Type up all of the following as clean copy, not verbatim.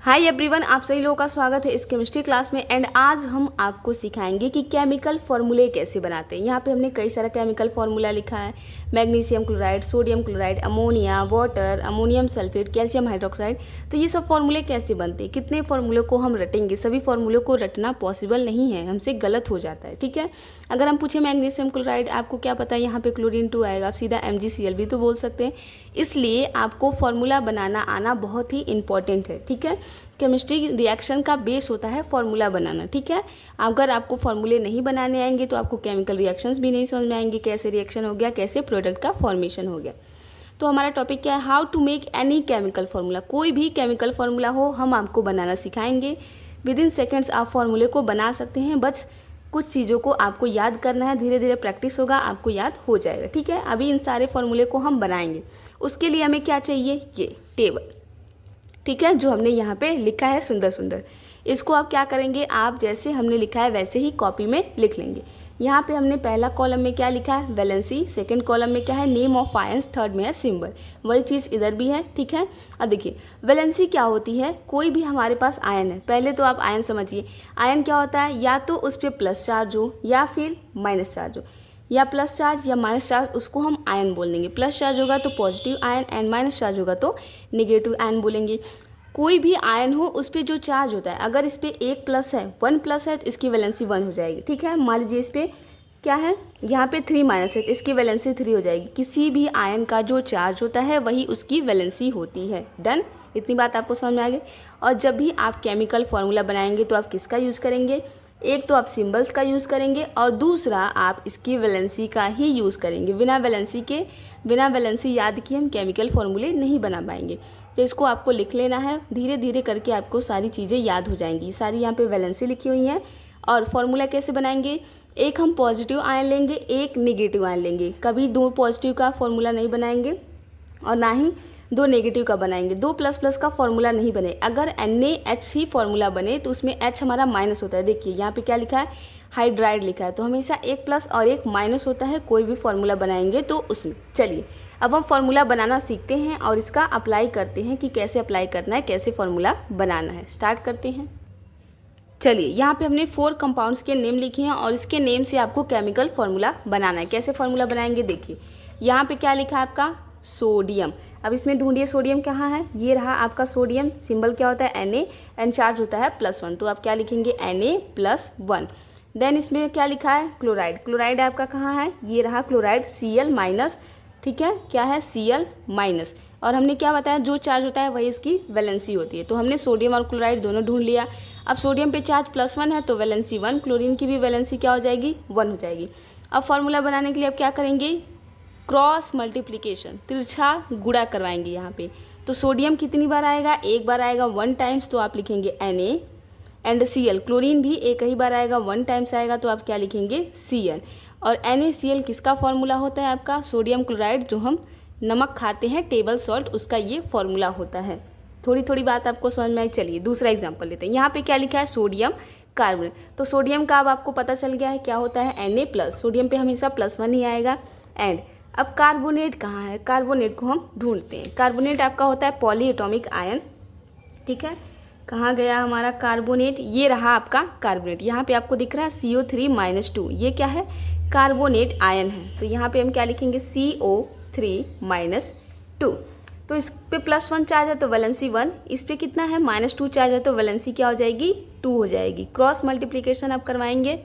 Hi everyone, आप सभी लोगों का स्वागत है इस केमिस्ट्री क्लास में। एंड आज हम आपको सिखाएंगे कि केमिकल फॉर्मूले कैसे बनाते हैं। यहाँ पे हमने कई सारा केमिकल फॉर्मूला लिखा है। Magnesium chloride, sodium chloride, ammonia, water, ammonium sulphate, calcium hydroxide. तो ये सब फॉर्मूले कैसे बनते हैं, कितने फॉर्मूले को हम रटेंगे। सभी फॉर्मूले को रटना पॉसिबल नहीं है, हमसे गलत हो जाता है। ठीक है, अगर हम पूछे मैग्नीशियम क्लोराइड, आपको क्या पता है यहाँ पे क्लोरीन 2 आएगा, आप सीधा MgCl भी तो बोल सकते हैं। इसलिए आपको फॉर्मूला बनाना आना बहुत ही इंपॉर्टेंट है। ठीक है, केमिस्ट्री रिएक्शन का बेस होता है फॉर्मूला बनाना। ठीक है, अगर आपको फॉर्मूले नहीं बनाने आएंगे तो आपको केमिकल रिएक्शंस भी नहीं समझ में आएंगे, कैसे रिएक्शन हो गया, कैसे प्रोडक्ट का फॉर्मेशन हो गया। तो हमारा टॉपिक क्या है, how to make any chemical formula. कोई भी केमिकल फार्मूला हो हम आपको बनाना सिखाएंगे। विद इन सेकेंड्स आप फॉर्मूले को बना सकते हैं, बस कुछ चीज़ों को आपको याद करना है। धीरे धीरे प्रैक्टिस होगा, आपको याद हो जाएगा। ठीक है, अभी इन सारे फॉर्मूले को हम बनाएंगे। उसके लिए हमें क्या चाहिए, ये टेबल। ठीक है, जो हमने यहाँ पे लिखा है सुंदर सुंदर, इसको आप क्या करेंगे, आप जैसे हमने लिखा है वैसे ही कॉपी में लिख लेंगे। यहाँ पे हमने पहला कॉलम में क्या लिखा है, वैलेंसी। सेकंड कॉलम में क्या है, नेम ऑफ आयंस। थर्ड में है सिंबल। वही चीज़ इधर भी है। ठीक है, अब देखिए वैलेंसी क्या होती है, कोई भी हमारे पास आयन है। पहले तो आप आयन समझिए। आयन क्या होता है, या तो उस पर प्लस चार्ज हो या फिर माइनस चार्ज हो, या प्लस चार्ज या माइनस चार्ज, उसको हम आयन बोल देंगे। प्लस चार्ज होगा तो positive ion, and minus charge होगा तो नेगेटिव आयन बोलेंगे। कोई भी आयन हो उस पर जो चार्ज होता है, अगर इस पर 1 प्लस है, 1 प्लस है, तो इसकी वैलेंसी 1 हो जाएगी। ठीक है, मान लीजिए इस पर क्या है, यहाँ पे 3 माइनस है, तो इसकी वैलेंसी 3 हो जाएगी। किसी भी आयन का जो चार्ज होता है वही उसकी वैलेंसी होती है। डन, इतनी बात आपको समझ में आ गई। और जब भी आप केमिकल फार्मूला बनाएंगे तो आप किसका यूज़ करेंगे, एक तो आप सिंबल्स का यूज़ करेंगे और दूसरा आप इसकी वैलेंसी का ही यूज़ करेंगे। बिना वैलेंसी याद किए हम केमिकल फार्मूले नहीं बना पाएंगे। तो इसको आपको लिख लेना है, धीरे धीरे करके आपको सारी चीज़ें याद हो जाएंगी। सारी यहाँ पे वैलेंसी लिखी हुई हैं। और फॉर्मूला कैसे बनाएंगे, एक हम पॉजिटिव आयन लेंगे, एक नेगेटिव आयन लेंगे। कभी 2 पॉजिटिव का फॉर्मूला नहीं बनाएंगे और ना ही 2 नेगेटिव का बनाएंगे। 2 प्लस प्लस का फॉर्मूला नहीं बने। अगर NaH ही फॉर्मूला बने तो उसमें H हमारा माइनस होता है। देखिए यहाँ पे क्या लिखा है, हाइड्राइड लिखा है, तो हमेशा 1 प्लस और 1 माइनस होता है कोई भी फॉर्मूला बनाएंगे तो उसमें। चलिए अब हम फॉर्मूला बनाना सीखते हैं और इसका अप्लाई करते हैं कि कैसे अप्लाई करना है, कैसे फॉर्मूला बनाना है। स्टार्ट करते हैं। चलिए यहाँ पे हमने 4 कंपाउंड्स के नेम लिखे हैं और इसके नेम से आपको केमिकल फार्मूला बनाना है। कैसे फार्मूला बनाएंगे, देखिए यहाँ पे क्या लिखा है आपका, सोडियम। अब इसमें ढूंढिए सोडियम कहाँ है, ये रहा आपका सोडियम। सिंबल क्या होता है, Na, एंड चार्ज होता है +1, तो आप क्या लिखेंगे, Na+1। देन इसमें क्या लिखा है, क्लोराइड। क्लोराइड आपका कहाँ है, ये रहा क्लोराइड, Cl-। ठीक है, क्या है, Cl-। और हमने क्या बताया, जो चार्ज होता है वही इसकी वैलेंसी होती है। तो हमने सोडियम और क्लोराइड दोनों ढूंढ लिया। अब सोडियम पे चार्ज +1 है तो वैलेंसी 1, क्लोरीन की भी वैलेंसी क्या हो जाएगी, 1 हो जाएगी। अब फार्मूला बनाने के लिए अब क्या करेंगे, क्रॉस मल्टीप्लिकेशन, तिरछा गुणा करवाएंगे यहाँ पे। तो सोडियम कितनी बार आएगा, एक बार आएगा 1 टाइम्स, तो आप लिखेंगे Na, एंड Cl। क्लोरीन भी एक ही बार आएगा, 1 टाइम्स आएगा, तो आप क्या लिखेंगे, Cl। और NaCl किसका फॉर्मूला होता है आपका, सोडियम क्लोराइड, जो हम नमक खाते हैं, टेबल सॉल्ट, उसका ये फॉर्मूला होता है। थोड़ी थोड़ी बात आपको समझ में आई। चलिए दूसरा एग्जाम्पल लेते हैं। यहाँ पे क्या लिखा है, सोडियम कार्बोनेट। तो सोडियम का अब आपको पता चल गया है क्या होता है, Na+। सोडियम पे हमेशा +1 ही आएगा। एंड अब कार्बोनेट कहाँ है, कार्बोनेट को हम ढूंढते हैं। कार्बोनेट आपका होता है पॉली एटॉमिक आयन। ठीक है, कहाँ गया हमारा कार्बोनेट, ये रहा आपका कार्बोनेट। यहाँ पे आपको दिख रहा है CO3-2, ये क्या है, कार्बोनेट आयन है। तो यहाँ पे हम क्या लिखेंगे, CO3-2। तो इस पे +1 चार्ज है तो वैलेंसी 1, इस पे कितना है, -2 चार्ज है तो वैलेंसी क्या हो जाएगी, 2 हो जाएगी। क्रॉस मल्टीप्लिकेशन आप करवाएंगे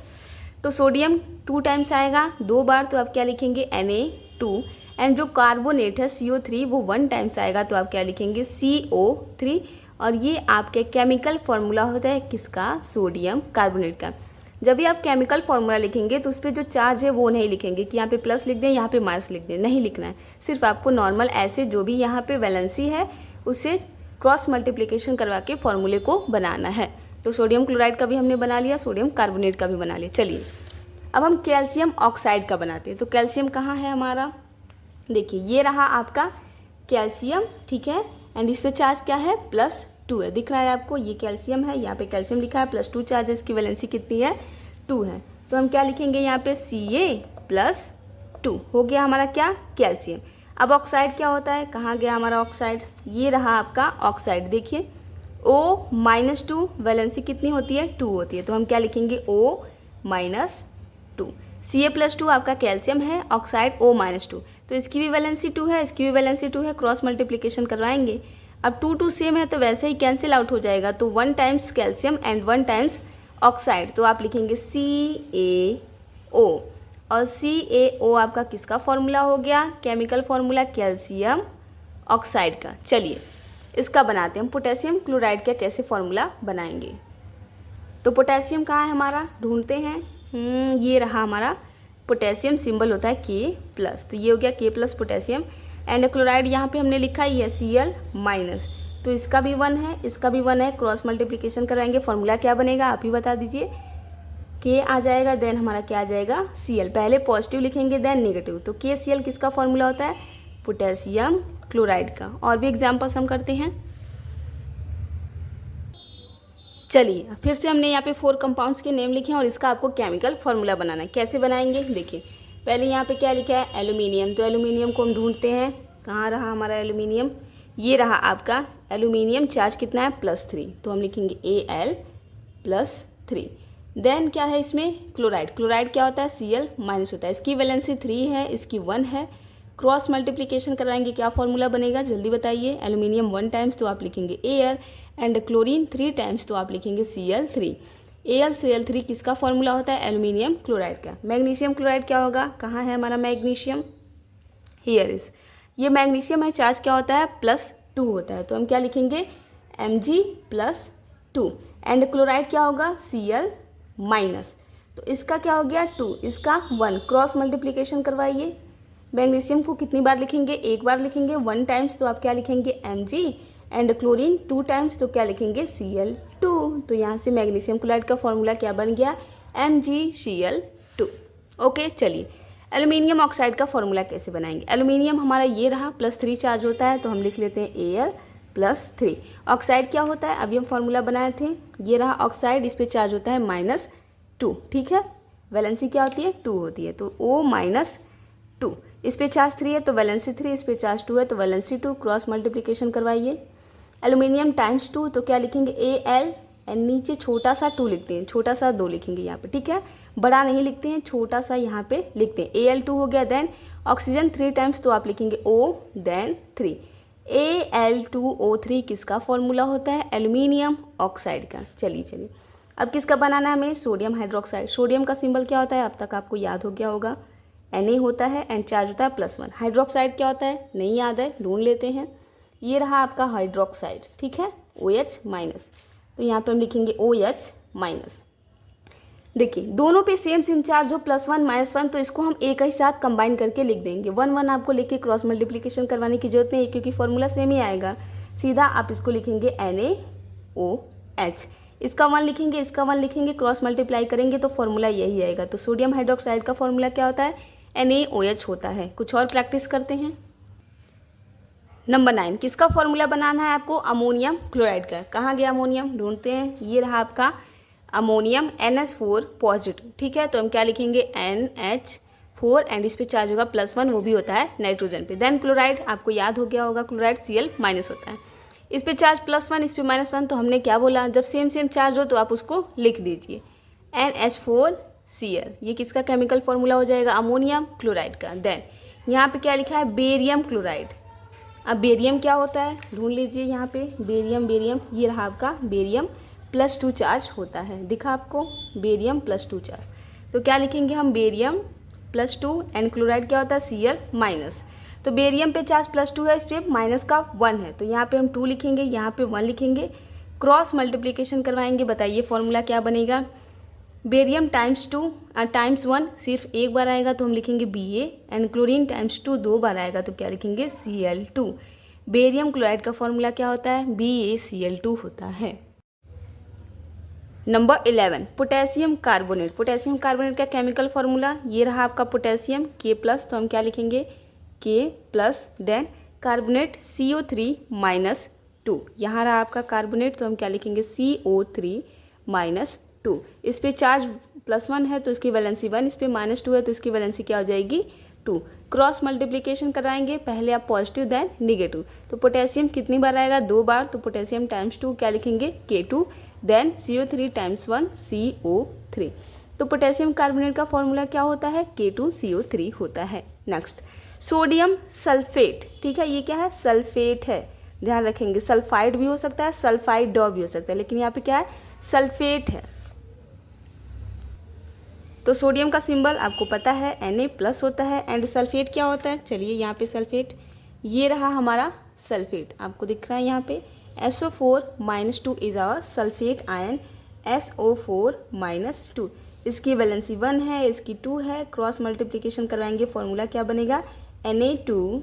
तो सोडियम 2 टाइम्स आएगा, 2 बार, तो आप क्या लिखेंगे, Na2। एंड जो कार्बोनेट है CO3 वो 1 टाइम्स आएगा, तो आप क्या लिखेंगे, CO3। और ये आपके केमिकल फार्मूला होता है किसका, सोडियम कार्बोनेट का। जब भी आप केमिकल फार्मूला लिखेंगे तो उस पर जो चार्ज है वो नहीं लिखेंगे कि यहाँ पे प्लस लिख दें, यहाँ पे माइनस लिख दें, नहीं लिखना है। सिर्फ आपको नॉर्मल ऐसे जो भी यहाँ पे वैलेंसी है उससे क्रॉस मल्टीप्लिकेशन करवा के फॉर्मूले को बनाना है। तो सोडियम क्लोराइड का भी हमने बना लिया, सोडियम कार्बोनेट का भी बना लिया। चलिए अब हम कैल्शियम ऑक्साइड का बनाते हैं। तो कैल्शियम कहाँ है हमारा, देखिए ये रहा आपका कैल्शियम। ठीक है, एंड इस पर चार्ज क्या है, +2 है, दिख रहा है आपको, ये कैल्शियम है, यहाँ पे कैल्शियम लिखा है, +2 चार्ज है, इसकी वैलेंसी कितनी है, 2 है। तो हम क्या लिखेंगे यहाँ पे, Ca+2 हो गया हमारा क्या, कैल्शियम। अब ऑक्साइड क्या होता है, कहाँ गया हमारा ऑक्साइड, ये रहा आपका ऑक्साइड। देखिए O-2 वैलेंसी कितनी होती है, 2 होती है, तो हम क्या लिखेंगे O-2। Ca+2 आपका कैल्शियम है, ऑक्साइड O-2, तो इसकी भी वैलेंसी 2 है, इसकी भी वैलेंसी 2 है, क्रॉस मल्टीप्लिकेशन करवाएंगे। अब 2 सेम है तो वैसे ही कैंसिल आउट हो जाएगा, तो 1 times calcium and 1 times oxide, तो आप लिखेंगे CaO, और CaO आपका किसका फॉर्मूला हो गया, केमिकल फॉर्मूला कैल्शियम ऑक्साइड का। चलिए इसका बनाते हैं हम, पोटेशियम क्लोराइड का कैसे फॉर्मूला बनाएंगे। तो पोटेशियम कहाँ है हमारा, ढूंढते हैं। ये रहा हमारा पोटेशियम, सिंबल होता है K+, तो ये हो गया K+ पोटेशियम। एंड क्लोराइड यहाँ पे हमने लिखा ही है Cl-, तो इसका भी 1 है, इसका भी 1 है, क्रॉस मल्टीप्लिकेशन कराएंगे, फॉर्मूला क्या बनेगा आप ही बता दीजिए। K आ जाएगा, देन हमारा क्या आ जाएगा Cl, पहले पॉजिटिव लिखेंगे देन नेगेटिव, तो KCl किसका फॉर्मूला होता है, पोटेशियम क्लोराइड का। और भी एग्जाम्पल्स हम करते हैं। चलिए फिर से हमने यहाँ पे 4 कंपाउंड्स के नेम लिखे हैं और इसका आपको केमिकल फॉर्मूला बनाना है। कैसे बनाएंगे देखिए, पहले यहाँ पे क्या लिखा है एल्यूमिनियम, तो एल्यूमिनियम को हम ढूंढते हैं, कहाँ रहा हमारा एल्यूमिनियम, ये रहा आपका एल्यूमिनियम, चार्ज कितना है +3, तो हम लिखेंगे Al+3। देन क्या है इसमें क्लोराइड, क्लोराइड क्या होता है Cl- होता है, इसकी वैलेंसी 3 है, इसकी 1 है, क्रॉस मल्टीप्लिकेशन करवाएंगे, क्या फॉर्मूला बनेगा जल्दी बताइए। एल्यूमिनियम 1 टाइम्स तो आप लिखेंगे Al, एंड क्लोरीन 3 टाइम्स तो आप लिखेंगे Cl3। Al-Cl3 किसका फॉर्मूला होता है, एल्यूमिनियम क्लोराइड का। मैग्नीशियम क्लोराइड क्या होगा, कहाँ है हमारा मैग्नीशियम, हियर इज, ये मैग्नीशियम है, चार्ज क्या होता है +2 होता है, तो हम क्या लिखेंगे Mg+2। एंड क्लोराइड क्या होगा Cl-, तो इसका क्या हो गया 2, इसका 1, क्रॉस मल्टीप्लिकेशन करवाइए। मैग्नीशियम को कितनी बार लिखेंगे, एक बार लिखेंगे 1 टाइम्स, तो आप क्या लिखेंगे Mg, एंड क्लोरीन 2 टाइम्स तो क्या लिखेंगे Cl2। तो यहाँ से मैग्नीशियम क्लोराइड का फॉर्मूला क्या बन गया MgCl2। ओके चलिए एल्यूमिनियम ऑक्साइड का फॉर्मूला कैसे बनाएंगे। एल्यूमिनियम हमारा ये रहा, +3 चार्ज होता है, तो हम लिख लेते हैं Al+3। ऑक्साइड क्या होता है, अभी हम फॉर्मूला बनाए थे, ये रहा ऑक्साइड, इस पर चार्ज होता है -2, ठीक है, वैलेंसी क्या होती है 2 होती है, तो O-2, इस पे चार्ज 3 है तो वैलेंसी 3, इस पे चार्ज 2 है तो वैलेंसी 2, क्रॉस मल्टीप्लिकेशन करवाइए। एल्यूमिनियम ×2 तो क्या लिखेंगे Al, एंड नीचे छोटा सा 2 लिखते हैं, छोटा सा 2 लिखेंगे यहाँ पे, ठीक है, बड़ा नहीं लिखते हैं, छोटा सा यहाँ पे लिखते हैं। Al2 हो गया, देन ऑक्सीजन 3 टाइम्स तो आप लिखेंगे O, देन 3। Al2O3 किसका फॉर्मूला होता है, एल्यूमिनियम ऑक्साइड का। चलिए अब किसका बनाना है हमें, सोडियम हाइड्रोक्साइड। सोडियम का सिंबल क्या होता है, अब तक आपको याद हो गया होगा, Na होता है एंड चार्ज होता है +1। हाइड्रोक्साइड क्या होता है, नहीं याद है, ढूंढ लेते हैं, ये रहा आपका हाइड्रोक्साइड, ठीक है, OH-, तो यहाँ पे हम लिखेंगे OH-। देखिए दोनों पे सेम चार्ज हो, +1 -1, तो इसको हम एक ही साथ कंबाइन करके लिख देंगे। 1 आपको लिख के क्रॉस मल्टीप्लिकेशन करवाने की जरूरत नहीं है, क्योंकि फॉर्मूला सेम ही आएगा, सीधा आप इसको लिखेंगे NaOH, इसका 1 लिखेंगे, इसका 1 लिखेंगे, क्रॉस मल्टीप्लाई करेंगे तो फॉर्मूला यही आएगा। तो सोडियम हाइड्रोक्साइड का फॉर्मूला क्या होता है, NaOH होता है। कुछ और प्रैक्टिस करते हैं। नंबर 9, किसका फॉर्मूला बनाना है आपको, अमोनियम क्लोराइड का। कहाँ गया अमोनियम, ढूंढते हैं, ये रहा आपका अमोनियम NH4 पॉजिटिव, ठीक है, तो हम क्या लिखेंगे NH4, एंड इस पे चार्ज होगा +1, वो भी होता है नाइट्रोजन पे। देन क्लोराइड आपको याद हो गया होगा, क्लोराइड Cl- होता है, इस पे चार्ज +1, इस पे -1, तो हमने क्या बोला, जब सेम चार्ज हो तो आप उसको लिख दीजिए NH4Cl, ये किसका केमिकल फॉर्मूला हो जाएगा, अमोनियम क्लोराइड का। देन यहाँ पे क्या लिखा है, बेरियम क्लोराइड। अब बेरियम क्या होता है, ढूंढ लीजिए यहाँ पे, बेरियम ये रहा आपका बेरियम +2 चार्ज होता है, दिखा आपको, बेरियम +2 चार्ज, तो क्या लिखेंगे हम बेरियम +2, एंड क्लोराइड क्या होता है Cl-, तो बेरियम पे चार्ज +2 है, इस पर माइनस का 1 है, तो यहाँ पे हम 2 लिखेंगे, यहाँ पे 1 लिखेंगे, क्रॉस मल्टीप्लिकेशन करवाएंगे, बताइए फॉर्मूला क्या बनेगा। बेरियम ×1 सिर्फ एक बार आएगा तो हम लिखेंगे Ba, एंड क्लोरीन ×2 2 बार आएगा तो क्या लिखेंगे Cl2। बेरियम क्लोराइड का फॉर्मूला क्या होता है, BaCl2 होता है। Number 11, potassium carbonate. Potassium carbonate का केमिकल फॉर्मूला ये रहा आपका पोटेशियम K+, तो हम क्या लिखेंगे K+, देन कार्बोनेट CO3-2, यहाँ रहा आपका कार्बोनेट, तो हम क्या लिखेंगे CO3-2। इस पे चार्ज +1 है तो इसकी वैलेंसी 1, इस पे -2 है तो इसकी वैलेंसी क्या हो जाएगी 2। क्रॉस मल्टीप्लिकेशन कराएंगे, पहले आप पॉजिटिव देन निगेटिव, तो पोटेशियम कितनी बार आएगा, 2 बार, तो पोटेशियम टाइम्स 2 क्या लिखेंगे K2, then CO3 times 1 CO3। तो पोटेशियम कार्बोनेट का फॉर्मूला क्या होता है, K2CO3 होता है। नेक्स्ट सोडियम सल्फेट, ठीक है, ये क्या है, सल्फेट है, ध्यान रखेंगे, सल्फाइड भी हो सकता है, सल्फाइड भी हो सकता है, लेकिन यहाँ पे क्या है, सल्फेट है। तो सोडियम का सिंबल आपको पता है Na+ होता है, एंड सल्फेट क्या होता है, चलिए यहाँ पे सल्फेट, ये रहा हमारा सल्फेट, आपको दिख रहा है यहाँ पे SO4 - 2 is our sulphate ion SO4 - 2। इसकी वैलेंसी 1 है, इसकी 2 है, क्रॉस मल्टीप्लिकेशन करवाएंगे, फॉर्मूला क्या बनेगा Na2,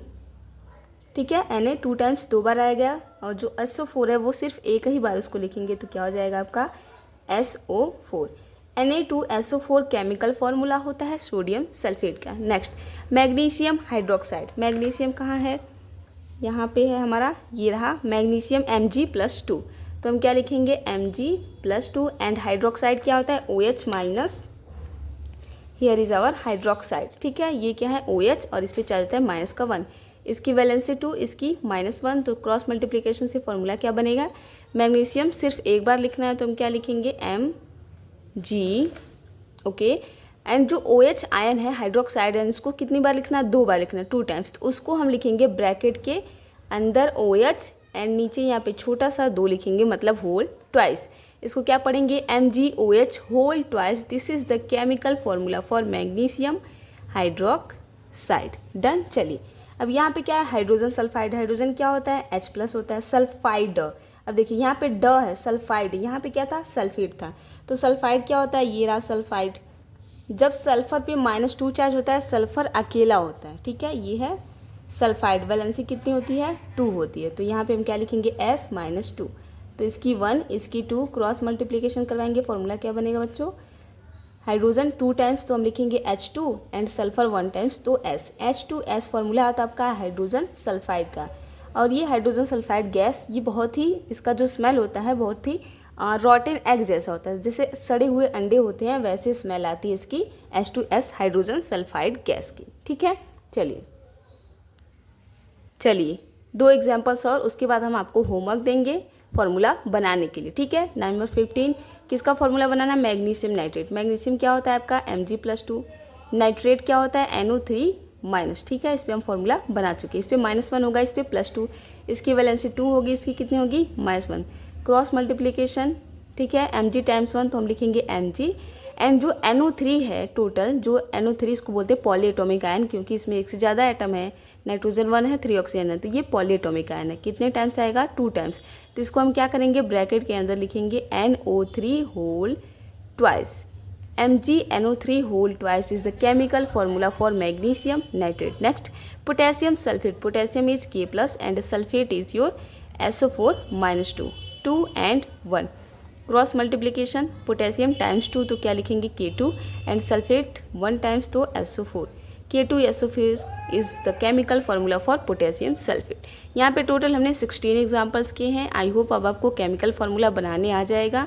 ठीक है, Na 2 टाइम्स 2 बार आएगा, और जो SO4 है वो सिर्फ एक ही बार उसको लिखेंगे, तो क्या हो जाएगा आपका SO4। Na2SO4 केमिकल फॉर्मूला होता है सोडियम सल्फेट का। नेक्स्ट मैग्नीशियम हाइड्रोक्साइड, मैग्नीशियम कहाँ है, यहाँ पे है हमारा, ये रहा मैग्नीशियम Mg+2, तो हम क्या लिखेंगे Mg+2, एंड हाइड्रोक्साइड क्या होता है OH-, here is our hydroxide, ठीक है, ये क्या है OH, और इस पर चार्ज होता है -1, इसकी वैलेंसी 2, इसकी -1, तो क्रॉस मल्टीप्लिकेशन से फॉर्मूला क्या बनेगा, मैग्नीशियम सिर्फ एक बार लिखना है, तो हम क्या लिखेंगे Mg, ओके, एंड जो OH आयन है हाइड्रोक्साइड है, इसको कितनी बार लिखना है, 2 बार लिखना है, 2 टाइम्स, तो उसको हम लिखेंगे ब्रैकेट के अंदर OH, एंड नीचे यहाँ पे छोटा सा 2 लिखेंगे, मतलब होल ट्वाइस, इसको क्या पढ़ेंगे MgOH whole twice. This is the chemical formula for magnesium hydroxide. Done. चलिए अब यहाँ पे क्या है, हाइड्रोजन सल्फाइड, हाइड्रोजन क्या होता है H+ होता है, सल्फाइड, अब देखिए यहाँ पे ड है, सल्फाइड, यहाँ पे क्या था, सल्फेट था, तो सल्फाइड क्या होता है, ये रहा सल्फाइड। जब सल्फर पे -2 चार्ज होता है, सल्फर अकेला होता है, ठीक है, ये है सल्फाइड, वैलेंसी कितनी होती है, 2 होती है, तो यहाँ पे हम क्या लिखेंगे S-2, तो इसकी 1, इसकी 2, क्रॉस मल्टीप्लिकेशन करवाएंगे, फॉर्मूला क्या बनेगा बच्चों, हाइड्रोजन 2 टाइम्स तो हम लिखेंगे H2, एंड सल्फर 1 टाइम्स तो S, H2S फॉर्मूला आता है आपका हाइड्रोजन सल्फाइड का। और ये हाइड्रोजन सल्फाइड गैस, ये बहुत ही, इसका जो स्मेल होता है बहुत ही रॉटन एग जैसा होता है, जैसे सड़े हुए अंडे होते हैं वैसे स्मेल आती है इसकी H2S हाइड्रोजन सल्फाइड गैस की, ठीक है। चलिए 2 एग्जाम्पल्स और उसके बाद हम आपको होमवर्क देंगे फॉर्मूला बनाने के लिए, ठीक है। नंबर 15, किसका फॉर्मूला बनाना है, मैग्नीशियम नाइट्रेट। मैग्नीशियम क्या होता है आपका Mg+2, नाइट्रेट क्या होता है NO3-, ठीक है, इस पर हम फॉर्मूला बना चुके हैं, इस पर -1 होगा, इस पर +2, इसकी वैलेंसी 2 होगी, इसकी कितनी होगी -1, क्रॉस मल्टीप्लिकेशन, ठीक है, Mg टाइम्स 1 तो हम लिखेंगे Mg, एंड जो NO3 है टोटल, जो NO3 इसको बोलते हैं पॉलीएटॉमिक आयन, क्योंकि इसमें एक से ज़्यादा एटम है, नाइट्रोजन 1 है, 3 ऑक्सीजन है, तो ये पॉलीएटॉमिक आयन है, कितने टाइम्स आएगा, 2 टाइम्स, तो इसको हम क्या करेंगे, ब्रैकेट के अंदर लिखेंगे NO3 whole twice. MgNO3 whole twice is the chemical formula for magnesium nitrate. Next potassium sulphate, potassium is K+ and sulphate is your SO4 - 2 and 1, cross multiplication, potassium times 2 तो क्या लिखेंगे K2, एंड सल्फेट 1 टाइम्स तो SO4, K2SO4 is the chemical formula for potassium sulphate. यहाँ पे total हमने 16 examples किए हैं। I hope अब आपको केमिकल फार्मूला बनाने आ जाएगा,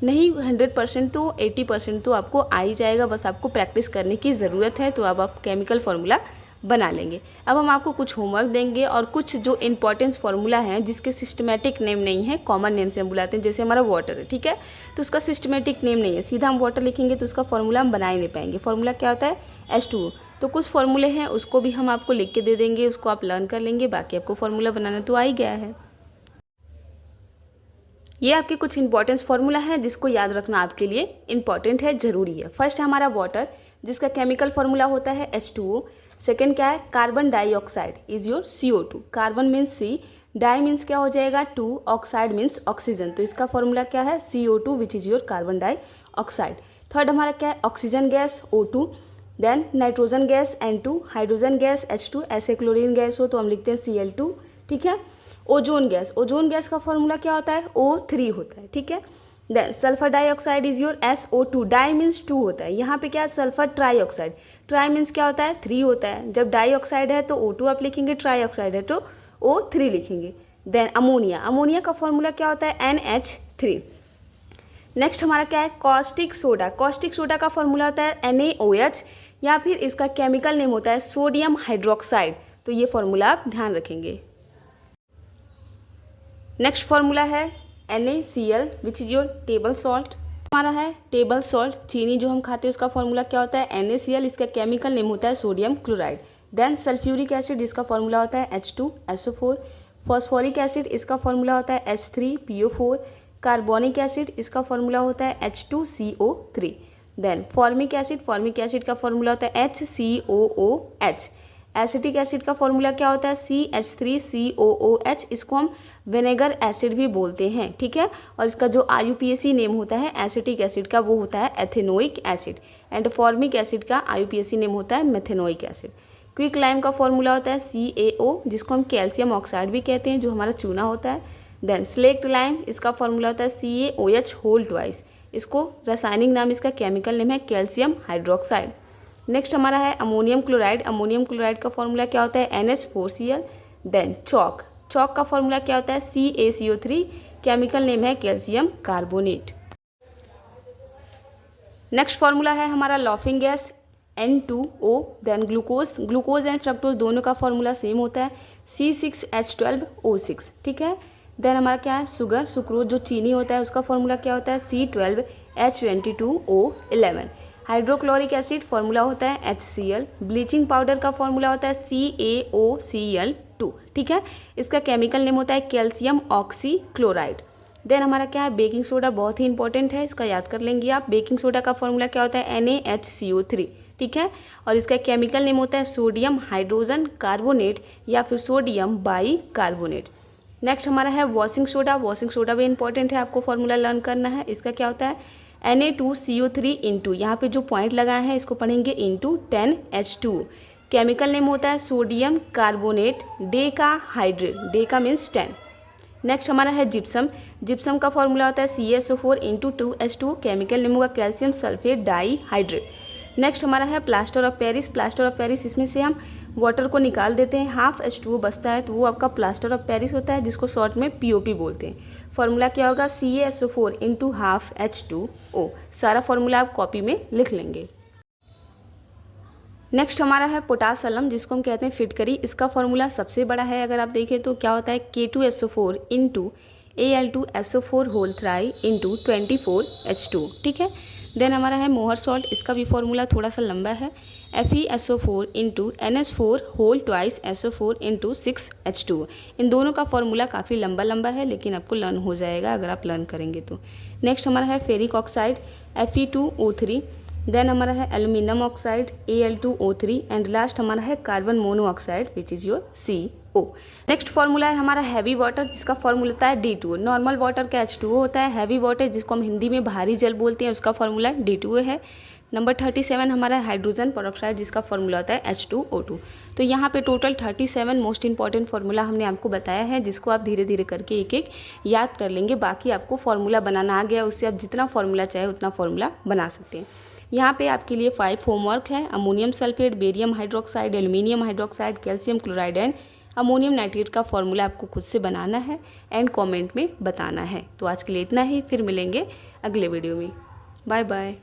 नहीं 100% तो 80% तो आपको आ ही जाएगा, बस आपको प्रैक्टिस करने की ज़रूरत है, तो अब आप केमिकल फार्मूला बना लेंगे। अब हम आपको कुछ होमवर्क देंगे और कुछ जो इंपॉर्टेंस फार्मूला हैं जिसके सिस्टमेटिक नेम नहीं है, कॉमन नेम से हम बुलाते हैं, जैसे हमारा वाटर है, ठीक है, तो उसका सिस्टमेटिक नेम नहीं है, सीधा हम वाटर लिखेंगे तो उसका फार्मूला हम बना ही नहीं पाएंगे। फार्मूला क्या होता है H2O, तो कुछ फार्मूले हैं उसको भी हम आपको लिख के दे देंगे, उसको आप लर्न कर लेंगे, बाकी आपको फार्मूला बनाना तो आ ही गया है। ये आपके कुछ इंपॉर्टेंस फार्मूला है जिसको याद रखना आपके लिए इंपॉर्टेंट है, ज़रूरी है। फर्स्ट है हमारा वाटर, जिसका केमिकल फार्मूला होता है H2O। सेकेंड क्या है, carbon dioxide is your CO2, carbon means C, di means क्या हो जाएगा 2, ऑक्साइड मीन्स ऑक्सीजन, तो इसका फार्मूला क्या है CO2 which is your carbon dioxide. Third हमारा क्या है, oxygen gas O2, then nitrogen gas N2, hydrogen gas H2, ऐसे क्लोरीन गैस हो तो हम लिखते हैं Cl2, ठीक है। ओजोन गैस, ओजोन गैस का फॉर्मूला क्या होता है O3 होता है, ठीक है। Then sulphur dioxide is your SO2, di means 2 होता है, यहाँ पे क्या है सल्फर ट्राईऑक्साइड, ट्राई मीन्स क्या होता है 3 होता है, जब डाइऑक्साइड है तो O2 आप लिखेंगे, ट्राईऑक्साइड है तो O3 लिखेंगे। देन अमोनिया, अमोनिया का फॉर्मूला क्या होता है NH3। नेक्स्ट हमारा क्या है, कॉस्टिक सोडा, कॉस्टिक सोडा का फॉर्मूला होता है NaOH, या फिर इसका केमिकल नेम होता है सोडियम हाइड्रोक्साइड। तो ये फॉर्मूला आप ध्यान रखेंगे। नेक्स्ट फॉर्मूला है NaCl which is your table salt. हमारा है टेबल सॉल्ट, चीनी जो हम खाते हैं उसका फॉर्मूला क्या होता है NaCl, इसका केमिकल नेम होता है sodium chloride. Then sulphuric acid, इसका फॉर्मूला होता है H2SO4। फॉस्फोरिक एसिड, इसका फॉर्मूला होता है H3PO4। कार्बोनिक एसिड, इसका फॉर्मूला होता है H2CO3। देन फॉर्मिक एसिड का फॉर्मूला होता है HCOOH। एसिटिक एसिड का फॉर्मूला क्या होता है CH3COOH, इसको हम विनेगर एसिड भी बोलते हैं, ठीक है। और इसका जो IUPAC नेम होता है एसिटिक एसिड का वो होता है ethanoic acid, and formic acid का IUPAC नेम होता है मेथेनोइक एसिड। क्विक लाइम का फॉर्मूला होता है CaO, जिसको हम कैल्शियम ऑक्साइड भी कहते हैं, जो हमारा चूना होता है। देन स्लेक्ट लाइम, इसका फॉर्मूला होता है CaOH होल ट्वाइस, इसको रासायनिक नाम, इसका केमिकल नेम है कैल्शियम हाइड्रोक्साइड। नेक्स्ट हमारा है अमोनियम क्लोराइड का फॉर्मूला क्या होता है NH4Cl। देन चॉक का फॉर्मूला क्या होता है CaCO3, केमिकल नेम है कैल्शियम कार्बोनेट। नेक्स्ट फॉर्मूला है हमारा laughing gas N2O। Then glucose and fructose दोनों का फॉर्मूला सेम होता है C6H12O6, ठीक है। देन हमारा क्या है सुक्रोज जो चीनी होता है उसका फॉर्मूला क्या होता है C12H22O11। हाइड्रोक्लोरिक एसिड फॉर्मूला होता है HCl। ब्लीचिंग पाउडर का फॉर्मूला होता है CaOCl2, ठीक है। इसका केमिकल नेम होता है कैल्शियम ऑक्सीक्लोराइड। देन हमारा क्या है बेकिंग सोडा, बहुत ही इंपॉर्टेंट है, इसका याद कर लेंगे आप। बेकिंग सोडा का फॉर्मूला क्या होता है NaHCO3, ठीक है। और इसका केमिकल नेम होता है सोडियम हाइड्रोजन कार्बोनेट या फिर सोडियम बाई कार्बोनेट। नेक्स्ट हमारा है वॉशिंग सोडा भी इंपॉर्टेंट है, आपको फॉर्मूला लर्न करना है। इसका क्या होता है Na2CO3 इंटू, यहाँ पे जो पॉइंट लगाए हैं इसको पढ़ेंगे इंटू 10H2। केमिकल नेम होता है sodium carbonate deca hydrate, deca means 10। Next हमारा है जिप्सम का फॉर्मूला होता है CaSO4 into 2H2, chemical name होगा calcium sulphate di hydrate. Next हमारा है प्लास्टर ऑफ पेरिस, इसमें से हम वाटर को निकाल देते हैं, हाफ H2O बचता है, तो वो आपका प्लास्टर ऑफ पेरिस होता है, जिसको शॉर्ट में POP बोलते हैं। फॉर्मूला क्या होगा CaSO4 इंटू हाफ H2O। सारा फॉर्मूला आप कॉपी में लिख लेंगे। नेक्स्ट हमारा है पोटासलम, जिसको हम कहते हैं फिटकरी। इसका फॉर्मूला सबसे बड़ा है, अगर आप देखें तो क्या होता है K2SO4 into Al2SO4 whole three into 24H2, ठीक है। देन हमारा है मोहर सॉल्ट, इसका भी फॉर्मूला थोड़ा सा लंबा है FeSO4 into NH4 whole twice SO4 into 6H2। इन दोनों का फॉर्मूला काफ़ी लंबा है, लेकिन आपको लर्न हो जाएगा अगर आप लर्न करेंगे तो। नेक्स्ट हमारा है फेरिक ऑक्साइड Fe2O3। देन हमारा है aluminium oxide Al2O3 and last हमारा है carbon monoxide which is your CO। Next formula है हमारा हैवी वाटर, जिसका फॉर्मूला होता है D2O। नॉर्मल वाटर का H2O होता है, हैवी वाटर जिसको हम हिंदी में भारी जल बोलते हैं उसका फॉर्मूला D2O है। नंबर 37 हमारा हाइड्रोजन पेरोक्साइड, जिसका फॉर्मूला होता है H2O2। तो यहाँ पे टोटल 37 मोस्ट इंपॉर्टेंट फार्मूला हमने आपको बताया है, जिसको आप धीरे धीरे करके एक एक याद कर लेंगे। बाकी आपको फार्मूला बनाना आ गया, उससे आप जितना फार्मूला चाहे उतना फार्मूला बना सकते हैं। यहाँ पे आपके लिए 5 होमवर्क है, ammonium sulphate, barium hydroxide, aluminium hydroxide, calcium chloride and ammonium nitrate का फॉर्मूला आपको खुद से बनाना है एंड कमेंट में बताना है। तो आज के लिए इतना ही, फिर मिलेंगे अगले वीडियो में। Bye bye.